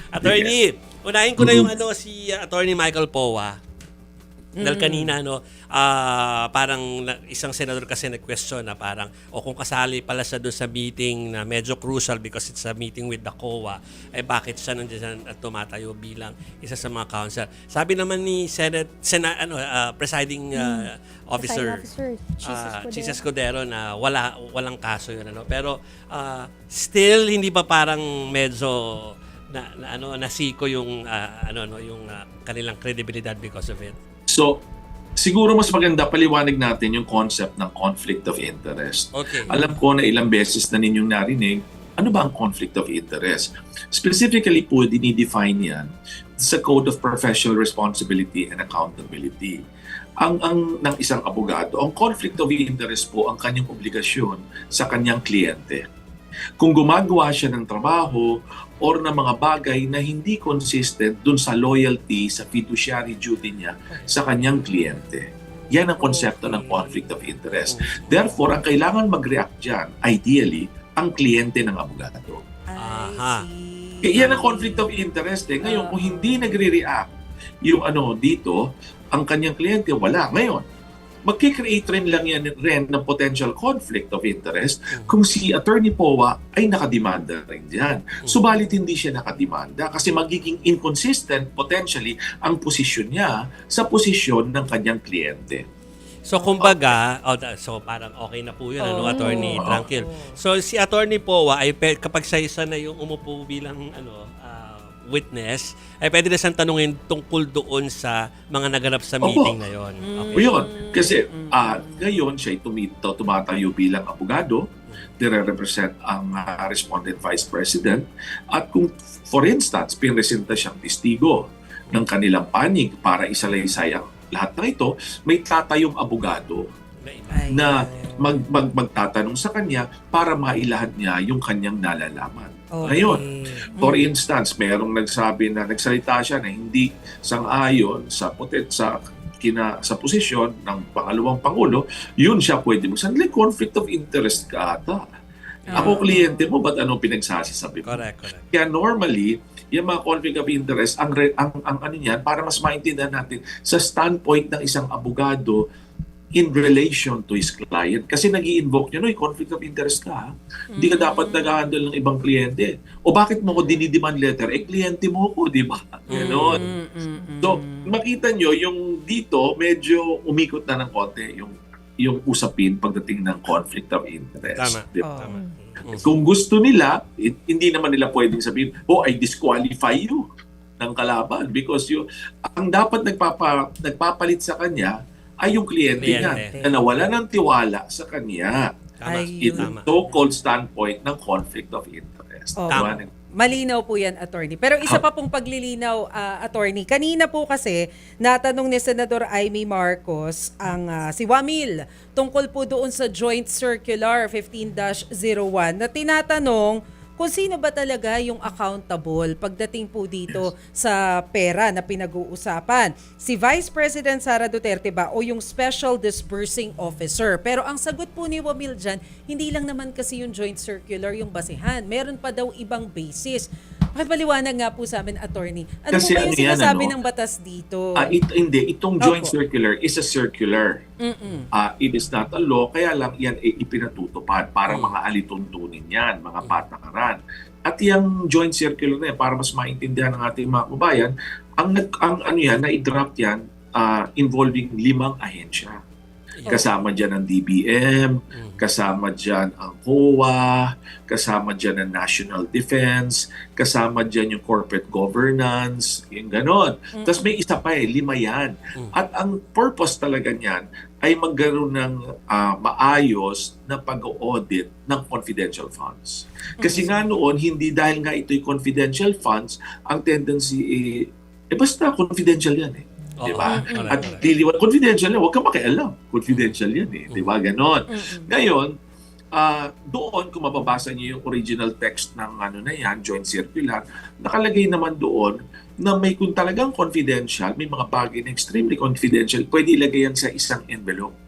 Attorney, unahin ko na yung si Attorney Michael Powa. Dahil kanina parang isang senador kasi nag-question na parang kung kasali pala siya doon sa meeting na medyo crucial because it's a meeting with the COA, bakit siya nandiyan at tumatayo bilang isa sa mga counsel. Sabi naman ni presiding officer Jesus Cordero na walang kaso yun, pero still hindi pa parang medyo nasiko yung yung kanilang credibility because of it. So, siguro mas maganda paliwanag natin yung concept ng conflict of interest. Okay. Alam ko na ilang beses na ninyong narinig, ano ba ang conflict of interest? Specifically po, dinidefine yan sa Code of Professional Responsibility and Accountability. Ang ng isang abogado, ang conflict of interest po ang kanyang obligasyon sa kanyang kliyente. Kung gumagawa siya ng trabaho or ng mga bagay na hindi consistent dun sa loyalty, sa fiduciary duty niya sa kanyang kliyente. Yan ang konsepto ng conflict of interest. Therefore, ang kailangan mag-react dyan, ideally, ang kliyente ng abogado. Aha. Yan ang conflict of interest. Ngayon, kung hindi nagre-react yung dito, ang kanyang kliyente, wala. Ngayon, magkikreate rin ng potential conflict of interest kung si Attorney Powa ay nakademanda rin dyan. Subalit hindi siya nakademanda kasi magiging inconsistent potentially ang posisyon niya sa posisyon ng kanyang kliyente. So kumbaga, so parang okay na po yun, Attorney Tranquil. So si Attorney Powa ay kapag siya isa na yung umupo bilang witness, ay pwede na siyang tanungin tungkol doon sa mga naganap sa meeting na yon. Okay. Yun. Kasi ngayon siya tumatayo bilang abogado, nire-represent ang respondent vice president, at kung for instance, pinresenta siyang testigo ng kanilang panig para isalaysay ang lahat ng ito, may tatayong abogado na magtatanong sa kanya para mailahad niya yung kanyang nalalaman. Okay. Ngayon, for instance, mayroong nagsalita siya na hindi sang-ayon sa posisyon ng pangalawang pangulo, yun siya pwede mo. Sandali, conflict of interest ka ata. Ako kliyente mo, ba't anong pinagsasasabi mo? Correct. Kaya normally, yung mga conflict of interest, ang ano niyan, para mas maintindihan natin sa standpoint ng isang abogado in relation to his client. Kasi nag-i-invoke nyo, conflict of interest ka. Hindi ka dapat nag-handle ng ibang kliyente. O bakit mo ko dinidemand letter? Kliyente mo ko, di ba? Ganon. So, makita nyo, yung dito, medyo umikot na ng konti yung usapin pagdating ng conflict of interest. Tama. Diba? Tama. Kung gusto nila, hindi naman nila pwedeng sabihin, I disqualify you ng kalaban because ang dapat nagpapalit sa kanya ay yung kliyente niya na nawala ng tiwala sa kanya. Tama. So-called standpoint ng conflict of interest. Tama. Malinaw po yan, attorney. Pero isa pa pong paglilinaw, attorney. Kanina po kasi, natanong ni Senador Amy Marcos si Wamil tungkol po doon sa Joint Circular 15-01 na tinatanong kung sino ba talaga yung accountable pagdating po dito sa pera na pinag-uusapan. Si Vice President Sara Duterte ba o yung Special Disbursing Officer? Pero ang sagot po ni Wamil dyan, hindi lang naman kasi yung Joint Circular yung basihan. Meron pa daw ibang basis. Pakipaliwanag nga po sa amin, attorney. Ano kasi po ba yung sinasabi ng batas dito? Hindi. Itong Joint Circular is a circular. It is not a law. Kaya lang yan ipinatutupad para mga alituntunin yan, mga patakaran. At yung Joint Circular na yan, para mas maintindihan ng ating mga kabayan, na-draft yan involving 5 ahensya. Kasama dyan ang DBM, kasama dyan ang COA, kasama dyan ang National Defense, kasama dyan yung corporate governance, yung ganon. Tapos may isa pa 5 yan. At ang purpose talaga niyan ay magkaroon ng maayos na pag-audit ng confidential funds. Kasi nga noon, hindi dahil nga ito'y confidential funds, ang tendency basta confidential yan diba? At confidential yan, huwag ka makialam. Confidential yan diba? Ganon. Ngayon, doon, kung mababasa niyo yung original text ng Joint Circular, nakalagay naman doon na may kung talagang confidential, may mga bagay na extremely confidential, pwede ilagay yan sa isang envelope.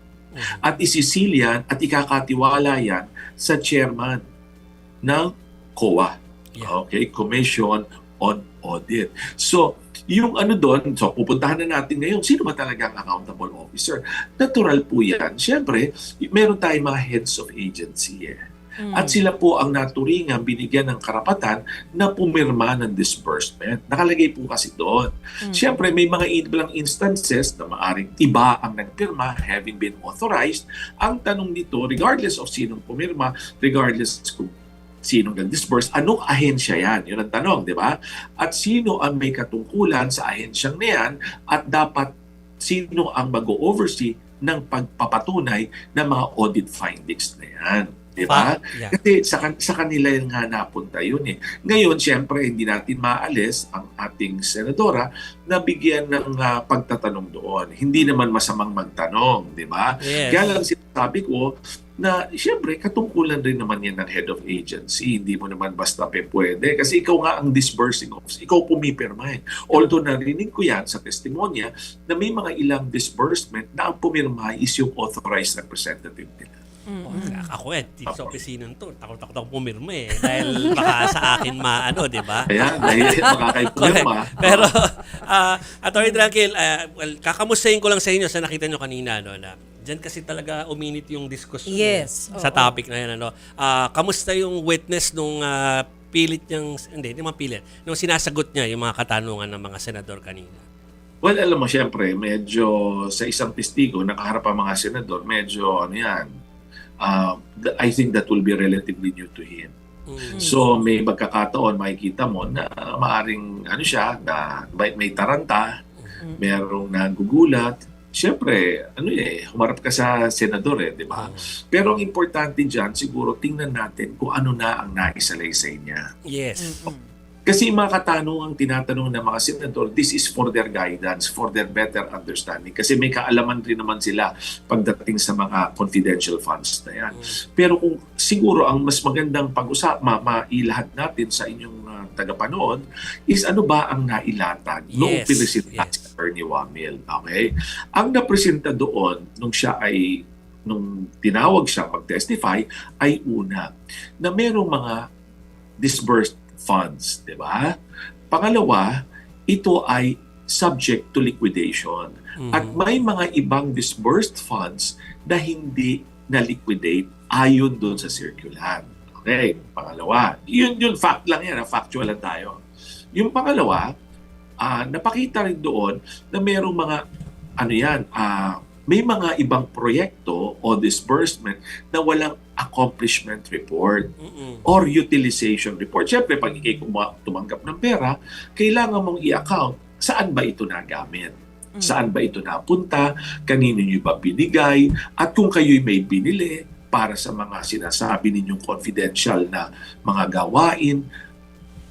At isisil yan at ikakatiwala yan sa chairman ng COA. Okay? Commission on audit. So, yung ano doon, so pupuntahan na natin ngayon, sino ba talaga ang accountable officer? Natural po yan. Siyempre, meron tayong mga heads of agency At sila po ang naturingan, binigyan ng karapatan na pumirma ng disbursement. Nakalagay po kasi doon. Siyempre, may mga ilang instances na maaring iba ang nagpirma having been authorized. Ang tanong dito, regardless of sinong pumirma, regardless kung sinong nag-disburse, anong ahensya yan? Yun ang tanong, di ba? At sino ang may katungkulan sa ahensyang na yan at dapat sino ang mag-oversee ng pagpapatunay ng mga audit findings na yan. Di ba? Yeah. Kasi sa kanila yung nga napunta yun Ngayon, siyempre, hindi natin maalis ang ating senadora na bigyan ng pagtatanong doon. Hindi naman masamang magtanong, di ba? Yes. Kaya lang sinasabi ko na siyempre, katungkulan rin naman yan ng head of agency. Hindi mo naman basta pwede. Kasi ikaw nga ang disbursing officer. Ikaw pumipirma Although narinig ko yan sa testimonya na may mga ilang disbursement na ang pumirma is yung authorized representative nila. Ako sa opisinang to, takot ako pumirma dahil baka sa akin di ba? Ayan, dahil makakaipumirma. Pero, Atty. Tranquil, kakamustahin ko lang sa inyo sa nakita nyo kanina, na dyan kasi talaga uminit yung diskusyon sa topic na yan. Kamusta yung witness nung pilit niyang, hindi naman pilit, nung sinasagot niya yung mga katanungan ng mga senador kanina? Well, alam mo, siyempre, medyo sa isang testigo, nakaharap ang mga senador, medyo I think that will be relatively new to him. So may magkakataon, makikita mo na maaring siya, na may taranta, merong nagugulat. Siyempre, humarap ka sa senador di ba? Pero ang importante dyan, siguro tingnan natin kung ano na ang naisalaysay niya. Yes. Kasi mga katanungang tinatanong ng mga senador, this is for their guidance, for their better understanding. Kasi may kaalaman rin naman sila pagdating sa mga confidential funds na yan. Pero kung siguro ang mas magandang mailahad natin sa inyong tagapanood is ano ba ang nailatag noong pinisita si Attorney Wamil. Okay? Ang napresenta doon nung tinawag siya mag-testify ay una na merong mga disbursed funds, di ba? Pangalawa, ito ay subject to liquidation. At may mga ibang disbursed funds na hindi na-liquidate ayon doon sa circular. Okay, pangalawa. Yun fact lang yan, factual lang tayo. Yung pangalawa, napakita rin doon na merong mga may mga ibang proyekto o disbursement na walang accomplishment report or utilization report. Siyempre, pag ikay tumanggap ng pera, kailangan mong i-account saan ba ito nagamit, saan ba ito napunta, kanino nyo ba binigay, at kung kayo'y may binili para sa mga sinasabi ninyong confidential na mga gawain,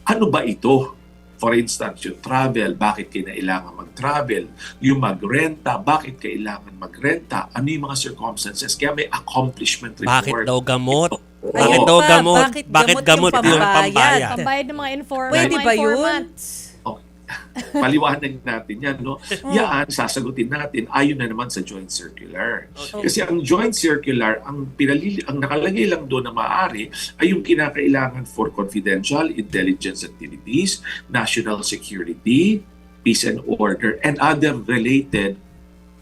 ano ba ito? For instance, yung travel, bakit kailangan mag-travel? Yung magrenta, bakit kailangan magrenta? Ano yung mga circumstances? Kaya may accomplishment report. Bakit daw gamot? Bakit daw gamot? Bakit gamot yung pambayad? Pambayad ng mga Pwede ba yun? informants. Paliwanag natin yan, Yan, sasagutin natin ayon na naman sa joint circular. Okay. Kasi ang joint circular, ang nakalagay lang doon na maaari ay yung kinakailangan for confidential intelligence activities, national security, peace and order, and other related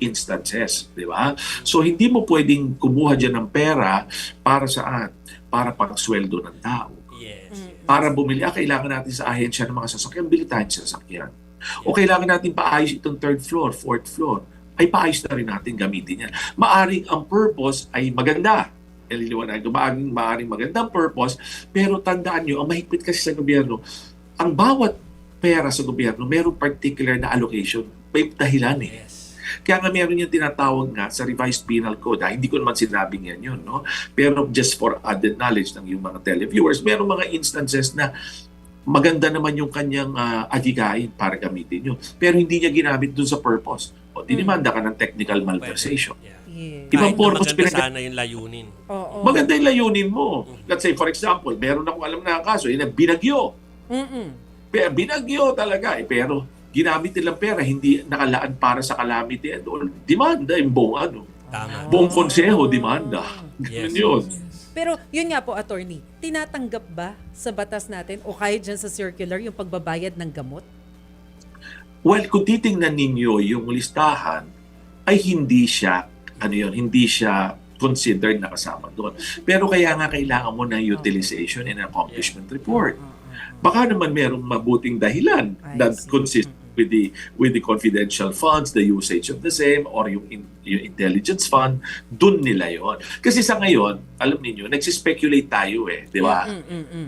instances, di ba? So hindi mo pwedeng kumuha dyan ng pera para saan? Para pagsweldo ng tao. Yes. Para bumili, kailangan natin sa ahensya ng mga sasakyan, bili tayo sa sasakyan. O kailangan natin paayos itong third floor, fourth floor, ay paayos na rin natin gamitin yan. Maaring ang purpose ay maganda. Nililiwanag ito, maaring magandang purpose, pero tandaan nyo, ang mahigpit kasi sa gobyerno, ang bawat pera sa gobyerno, mayroong particular na allocation, may dahilan Yes. Kaya nga meron yung tinatawag nga sa revised penal code. Hindi ko naman sinabing yan yun, Pero just for added knowledge ng yung mga televiewers, meron mga instances na maganda naman yung kanyang adhikain para gamitin yun. Pero hindi niya ginamit dun sa purpose. O dinimanda ka ng technical malversation. Yeah. Yes. Ibang Kahit purpose maganda sana yung layunin. Oo. Maganda yung layunin mo. Let's say, for example, meron akong alam na kaso, binagyo. Binagyo talaga. Pero ginamit nilang pera, hindi nakalaan para sa calamity and all. Demanda yung buong Tama. buong konseho, demanda. Yes. Ganun yun. Pero yun nga po, attorney, tinatanggap ba sa batas natin o kahit dyan sa circular yung pagbabayad ng gamot? Well, kung titingnan ninyo yung listahan, ay hindi siya, hindi siya considered na kasama doon. Pero kaya nga kailangan mo ng utilization and accomplishment report. Baka naman merong mabuting dahilan that consists with the confidential funds, the usage of the same, or yung intelligence fund, dun nila yon. Kasi sa ngayon, alam niyo, nagsispekulate tayo di ba?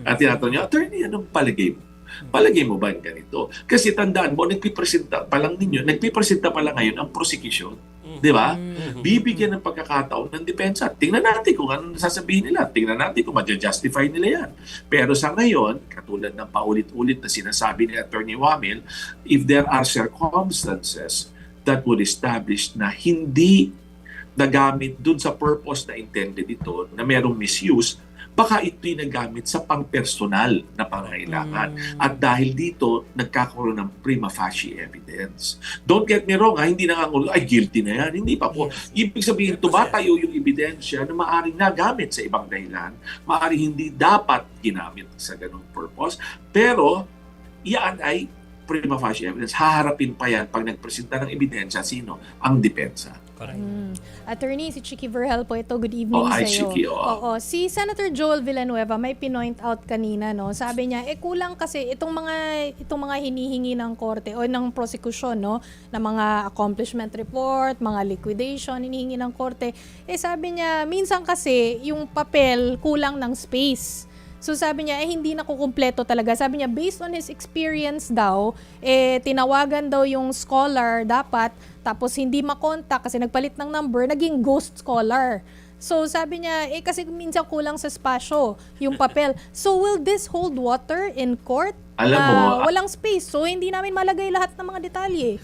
At tinatanong niyo, attorney, anong palagay mo? Palagay mo ba ganito? Kasi tandaan mo, nagpipresenta pa lang ngayon ang prosecution. Di ba? Bibigyan ng pagkakataon ng depensa. Tingnan natin kung anong sasabihin nila. Tingnan natin kung ma-justify nila yan. Pero sa ngayon, katulad ng paulit-ulit na sinasabi ni Attorney Wamil, if there are circumstances that would establish na hindi nagamit dun sa purpose na intended ito, na merong misuse, baka ito'y nagamit sa pang-personal na pangailangan. At dahil dito, nagkakaroon ng prima facie evidence. Don't get me wrong, hindi nangangulugan, ay guilty na yan. Hindi pa po. Ibig sabihin, tumatayo yung ebidensya na maaaring nagamit sa ibang dahilan, maaaring hindi dapat ginamit sa ganung purpose, pero yan ay prima facie evidence. Haharapin pa yan pag nagpresenta ng ebidensya, sino? Ang depensa. Attorney, si Chicky Verhel po ito. Good evening hi, sa iyo. Chicky. Oo. Si Senator Joel Villanueva may pinoint out kanina, no. Sabi niya, kulang kasi itong mga hinihingi ng korte o ng prosecution, no, na mga accomplishment report, mga liquidation hinihingi ng korte. Sabi niya, minsan kasi yung papel kulang ng space. So sabi niya, hindi nakukumpleto talaga. Sabi niya, based on his experience daw, tinawagan daw yung scholar dapat, tapos hindi makontak kasi nagpalit ng number, naging ghost scholar. So sabi niya, kasi minsan kulang sa spasyo yung papel. So will this hold water in court? Alam mo, walang space. So hindi namin malagay lahat ng mga detalye.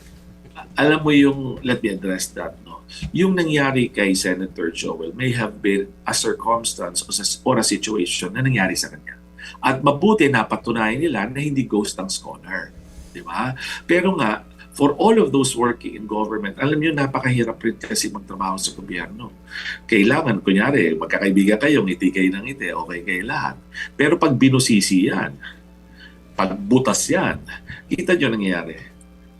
Alam mo yung, let me address that, no? Yung nangyari kay Senator Joel may have been a circumstance or a situation na nangyari sa kanya. At mabuti napatunayan nila na hindi ghost ang scholar. Di ba? Pero nga, for all of those working in government, alam niyo, napakahirap rin kasi magtrabaho sa gobyerno. Kailangan, kunyari, magkakaibigan kayo, ngiti kayo ng ngiti, okay kayo lahat. Pero pag binusisi yan, pag butas yan, kita niyo nangyayari.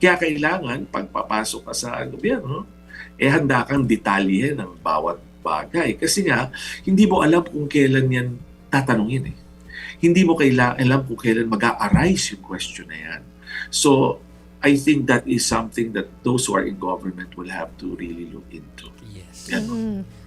Kaya kailangan, pagpapasok ka sa gobyerno, handa kang detalye ng bawat bagay. Kasi nga, hindi mo alam kung kailan yan tatanungin Hindi mo alam kung kailan mag-a-arise yung question na yan. So, I think that is something that those who are in government will have to really look into. Yes.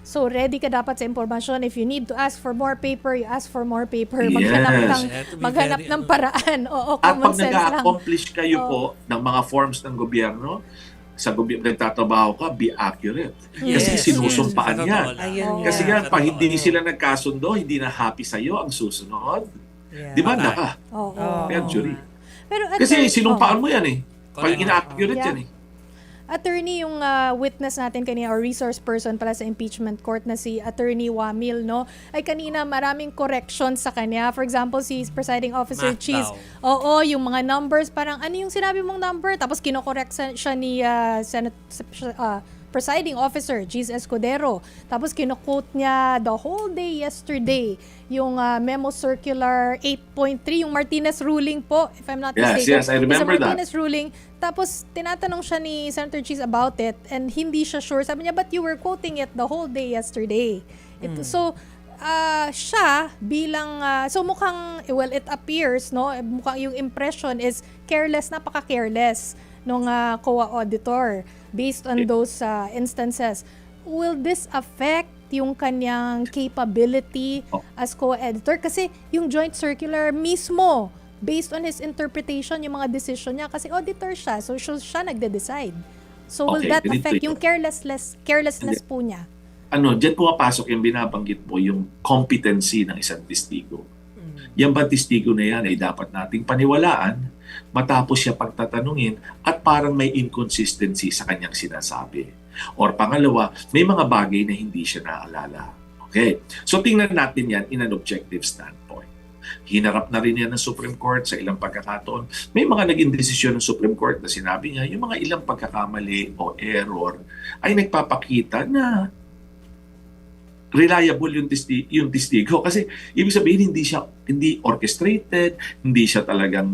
So, ready ka dapat sa impormasyon. If you need to ask for more paper, you ask for more paper. Yes. Maghanap ng paraan. Oo, At common pag sense lang. nag-accomplish kayo po ng mga forms ng gobyerno, sa gobyerno nagtatrabaho ka, be accurate. Kasi Yes. sinusumpaan yan. Ayun Kasi nga. nga, pag hindi sila nagkasundo, hindi na happy sa'yo ang susunod. Yeah. Di ba? Naka. Oo. Perjury. Pero Kasi sinumpaan mo yan Pag Correct. ina-accurate Yeah. yan Attorney, yung witness natin kanina or resource person pala sa impeachment court na si Attorney Wamil, no? Ay kanina maraming corrections sa kanya. For example, si Presiding Officer Math Cheese. daw. Oo, yung mga numbers, parang ano yung sinabi mong number? Tapos kinokorek siya ni Presiding Officer Cheese Escudero. Tapos kino-quote niya the whole day yesterday yung Memo Circular 8.3, yung Martinez ruling po, if I'm not mistaken. Yes, I remember It's a that. Martinez ruling. Tapos, tinatanong siya ni Senator Cheese about it and hindi siya sure. Sabi niya, but you were quoting it the whole day yesterday. So, siya bilang, so mukhang, well, it appears, no, mukhang yung impression is careless, napaka-careless nung COA auditor based on those instances. Will this affect yung kanyang capability as co-editor? Kasi yung joint circular mismo, based on his interpretation, yung mga decision niya, kasi auditor siya, so siya nagde-decide. So will Okay, that ganito affect yun. yung carelessness po niya? Diyan pumapasok yung binabanggit mo, yung competency ng isang testigo. Yan ba testigo na yan ay dapat nating paniwalaan matapos siya pagtatanungin at parang may inconsistency sa kanyang sinasabi. Or pangalawa, may mga bagay na hindi siya naalala. Okay? So tingnan natin yan in an objective standpoint. Hinarap na rin yan ng Supreme Court sa ilang pagkakataon. May mga naging desisyon ng Supreme Court na sinabi niya, yung mga ilang pagkakamali o error ay nagpapakita na reliable yung testigo kasi ibig sabihin hindi orchestrated, hindi siya talagang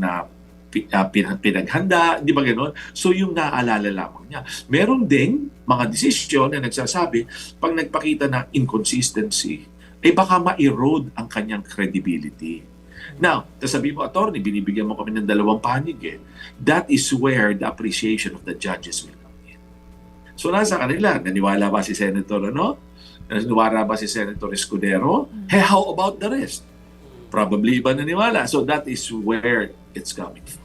pinaghanda, di ba gano'n? So yung naaalala lamang niya. Meron ding mga desisyon na nagsasabi pag nagpakita na inconsistency, baka ma-erode ang kanyang credibility. Now, sasabihin mo, attorney, binibigyan mo kami ng 2 panig eh. That is where the appreciation of the judges will come in. So nasa kanila, naniwala ba si Senator Naniwala ba si Senator Escudero? Hey, how about the rest? Probably iba naniwala. So that is where it's coming from.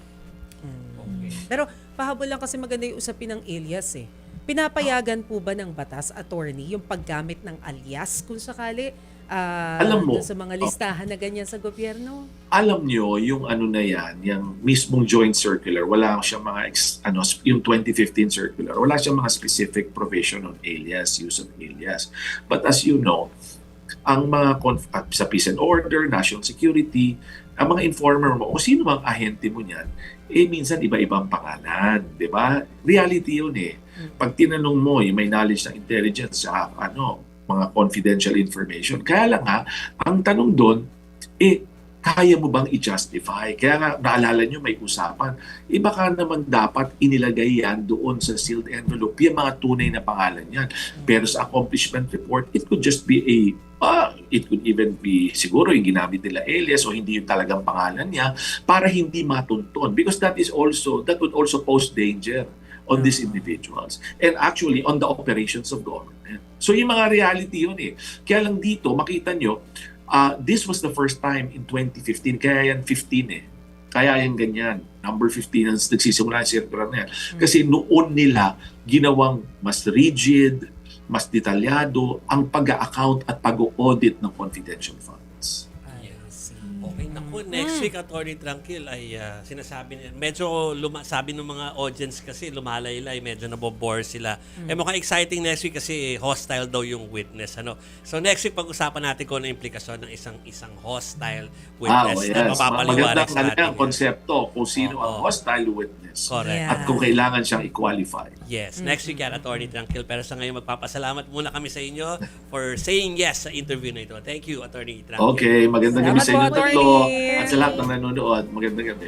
Pero pahabol lang kasi maganda yung usapin ng alias eh. Pinapayagan po ba ng batas, attorney, yung paggamit ng alias kung sakali Alam mo, dun sa mga listahan na ganyan sa gobyerno? Alam nyo, yung yung mismong joint circular, wala siyang mga, yung 2015 circular, wala siyang mga specific provision on alias, use of alias. But as you know, ang mga sa peace and order, national security, ang mga informer mo, o sino mang ahente mo niyan, minsan iba-ibang pangalan, di ba? Reality yun eh. Pag tinanong mo, may knowledge ng intelligence sa mga confidential information. Kaya lang ang tanong doon, kaya mo bang i-justify? Kaya nga, naalala nyo, may usapan. Baka naman dapat inilagay yan doon sa sealed envelope, yung mga tunay na pangalan yan. Pero sa accomplishment report, it could just be it could even be, siguro yung ginamit nila alias o hindi yung talagang pangalan niya para hindi matuntun. Because that would also pose danger on these individuals. And actually, on the operations of government. So yung mga reality yun eh. Kaya lang dito, makita nyo, this was the first time in 2015, kaya yan 15 eh. Kaya yan ganyan. Number 15 ang nagsisimula yung circular na yan. Kasi noon nila ginawang mas rigid, mas detalyado ang pag-account at pag-audit ng confidential funds. Okay, naku, next week, Attorney Tranquil, ay sinasabi niya, medyo sabi ng mga audience kasi lumalaylay, medyo nabobore sila. Mukhang exciting next week kasi hostile daw yung witness. So next week, pag-usapan natin kung ano implikasyon ng isang hostile witness na mapapaliwanag sa atin. Magandang konsepto kung sino ang hostile witness. Correct. At kung kailangan siyang i-qualify. Yes, next week yan, Attorney Tranquil. Pero sa ngayon, magpapasalamat muna kami sa inyo for saying yes sa interview na ito. Thank you, Attorney Tranquil. Okay, magandang gabi Salamat sa inyo po, tatlo. Attorney. At sa lahat ng nanonood, magandang gabi.